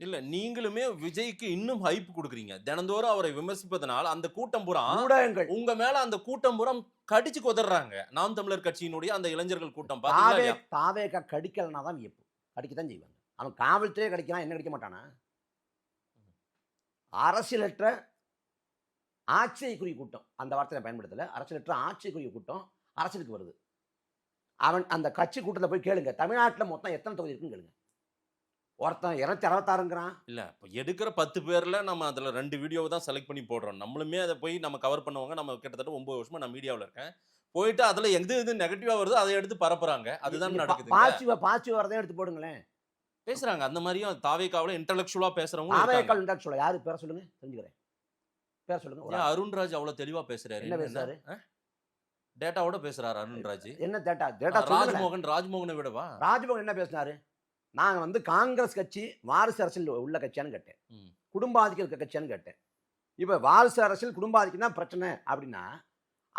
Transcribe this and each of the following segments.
இல்ல நீங்களுமே விஜய்க்கு இன்னும் ஹைப் குடுக்குறீங்க. தினந்தோறும் அவரை விமர்சிப்பதனால் அந்த கூட்டம் பூரா ஊடகங்கள் உங்க மேல அந்த கூட்டம் பூரா கடிச்சு கொதர்றாங்க. நாம் தமிழர் கட்சியினுடைய அந்த இளைஞர்கள் கூட்டம் பாத்தீங்களா இல்லையா? தாவேக்கா கடிக்கலனா தான் வியப்பு. கடிக்கத்தான் செய்வாங்க. அவன் காவல்துறையே கடிக்கிறான், என்ன கடிக்க மாட்டானா? அரசியலற்ற ஆட்சிக்குரிய கூட்டம். அந்த வார்த்தைய நான் பயன்படுத்தல. அரசியலற்ற ஆட்சிக்குரிய கூட்டம் அரசியலுக்கு வருது. அவன் அந்த கட்சி கூட்டத்துல போய் கேளுங்க. தமிழ்நாட்டுல மொத்தம் எத்தனை தொகுதி இருக்குன்னு கேளுங்க. ஒருத்தன் 266ங்கிறான். இல்ல இப்ப எடுக்கிற 10 பேர்ல நம்ம அதுல 2 வீடியோவ தான் செலக்ட் பண்ணி போடுறோம். நம்மளுமே அத போய் நம்ம கவர் பண்ணுவாங்க. நம்ம கிட்டத்தட்ட 9 வருஷமா நான் மீடியாவுல இருக்கேன். போயிட்டு அதுல எது நெகட்டிவா வருதோ அத எடுத்து பரப்புறாங்க. அதுதான் நீங்க நடக்குதுங்க. பாசிட்டிவா வரதையும் எடுத்து போடுங்களேன். பேசுறாங்க. அந்த மாரியும் தாவேக்காவுல இன்டலெக்சுவலா பேசுறவங்களும் இருக்காங்க. தாவேக்கால் இன்டலெக்சுவலா யாரு பேர சொல்லுங்க? தெரிஞ்சுக்கிறேன். பேர சொல்லுங்க. ஏன் அருண்ராஜ் அவ்வளவு தெளிவா பேசுறாரு? என்ன பேசுறாரு? டேட்டாவோட பேசுறாரு அருண்ராஜ். என்ன டேட்டா? டேட்டா சொல்லுங்களேன். ராஜ்மோகனை விடவா? ராஜ்பவன் என்ன பேசினாரு? நாங்க வந்து காங்கிரஸ் கட்சி வாரிசு அரசியல் உள்ள கட்சியான்னு கேட்டேன். ம். குடும்ப ஆதிக்கம் இருக்க கட்சியான்னு கேட்டேன். இப்ப வாரிசு அரசியல் குடும்ப ஆதிக்கம் தான் பிரச்சனை அப்படின்னா,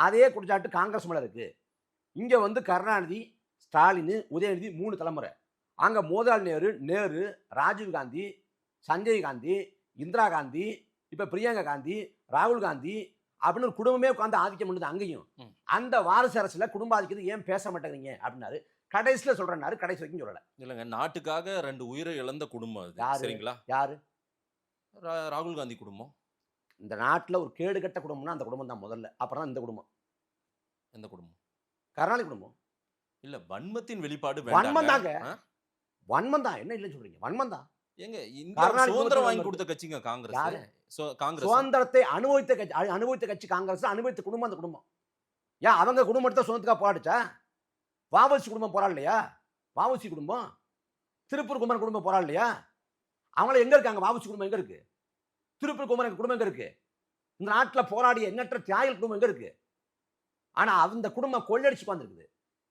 அதே குற்றச்சாட்டு காங்கிரஸ் மேல இருக்கு. இங்க வந்து கருணாநிதி, ஸ்டாலின், உதயநிதி 3 தலைமுறை. அங்க மோதிலால் நேரு, ராஜீவ் காந்தி, சஞ்சய் காந்தி, இந்திரா காந்தி, இப்ப பிரியங்கா காந்தி, ராகுல் காந்தி அப்படின்னு ஒரு குடும்பமே உட்கார்ந்து ஆதிக்கம் பண்ணுது அங்கேயும். அந்த வாரிசு அரசியல குடும்ப ஆதிக்கத்தை ஏன் பேச மாட்டேங்கிறீங்க அப்படின்னாரு. கடைசியில சொல்றேன்னாரு. கடைசி வரைக்கும் சொல்லல. இல்லங்க நாட்டுக்காக 2 உயிரை இழந்த குடும்பம் அது. யாரு? சரிங்களா? யாரு? ராகுல் காந்தி குடும்பம். இந்த நாட்டுல ஒரு கேடுகட்ட குடும்பம்னா அந்த குடும்பம் தான் முதல்ல. அப்புறம் தான் இந்த குடும்பம். எந்த குடும்பம்? கருணாநிதி குடும்பம். இல்ல வன்மத்தின் வெளிப்பாடு வன்மம் தாங்க. வேண்டாங்க. வன்மம் தான். என்ன இல்லன்னு சொல்றீங்க? வன்மம் தான். ஏங்க இந்தியா கருணாநிதி சுதந்திரம் வாங்கி குடும்பத்துல கொடுத்த கட்சிங்க காங்கிரஸ். யாரு? காங்கிரஸ். சுதந்திரத்தை அனுபவித்த கட்சி காங்கிரஸ், அனுபவித்த குடும்பம் அந்த குடும்பம். ஏன் அவங்க குடும்பத்தை சுதந்திரத்துக்காக போராடுச்சா? வாவசி குடும்பம் போராடலையா? வாவசி குடும்பம், திருப்பூர் குமரன் குடும்பம் போராடலையா? அவங்கள எங்க இருக்காங்க? வாவசி குடும்பம் எங்க இருக்கு? திருப்பூர் குமரன் குடும்பம் எங்க இருக்கு? இந்த நாட்டுல போராடிய எண்ணற்ற தியாகிகள் குடும்பம் எங்க இருக்கு? ஆனா அந்த குடும்பம் கொள்ளடிச்சு உட்கார்ந்திருக்குது.